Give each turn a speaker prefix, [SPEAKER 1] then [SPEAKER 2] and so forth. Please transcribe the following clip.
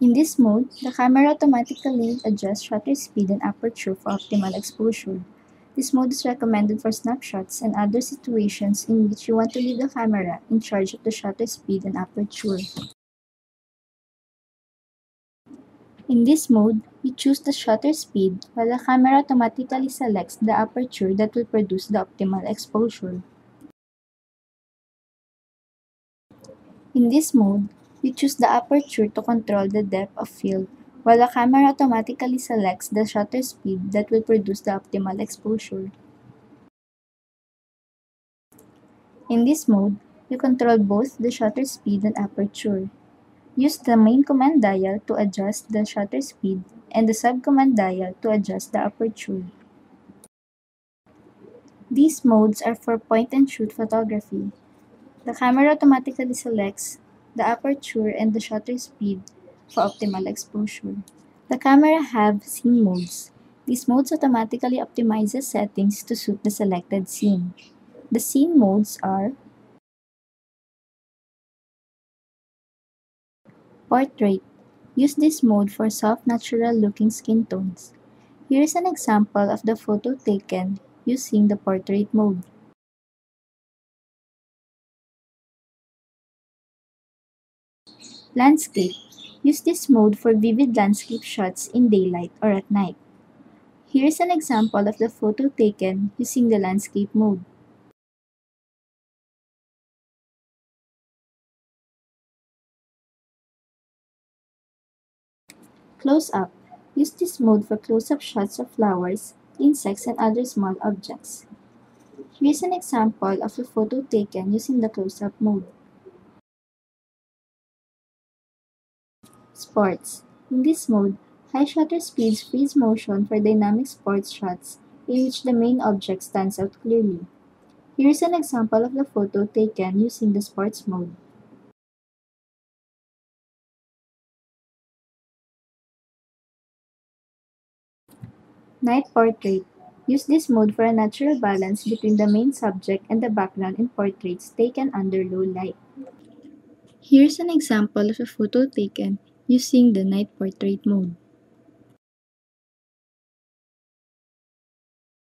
[SPEAKER 1] In this mode, the camera automatically adjusts shutter speed and aperture for optimal exposure. This mode is recommended for snapshots and other situations in which you want to leave the camera in charge of the shutter speed and aperture. In this mode, you choose the shutter speed while the camera automatically selects the aperture that will produce the optimal exposure. In this mode, you choose the aperture to control the depth of field, while the camera automatically selects the shutter speed that will produce the optimal exposure. In this mode, you control both the shutter speed and aperture. Use the main command dial to adjust the shutter speed and the sub-command dial to adjust the aperture. These modes are for point-and-shoot photography. The camera automatically selects the aperture and the shutter speed for optimal exposure. The camera have scene modes. These modes automatically optimizes settings to suit the selected scene. The scene modes are Portrait. Use this mode for soft, natural-looking skin tones. Here is an example of the photo taken using the portrait mode. Landscape. Use this mode for vivid landscape shots in daylight or at night. Here is an example of the photo taken using the landscape mode. Close-up. Use this mode for close-up shots of flowers, insects, and other small objects. Here is an example of the photo taken using the close-up mode. Sports. In this mode, high shutter speeds freeze motion for dynamic sports shots in which the main object stands out clearly. Here is an example of the photo taken using the sports mode. Night portrait. Use this mode for a natural balance between the main subject and the background in portraits taken under low light. Here's an example of a photo taken using the night portrait mode.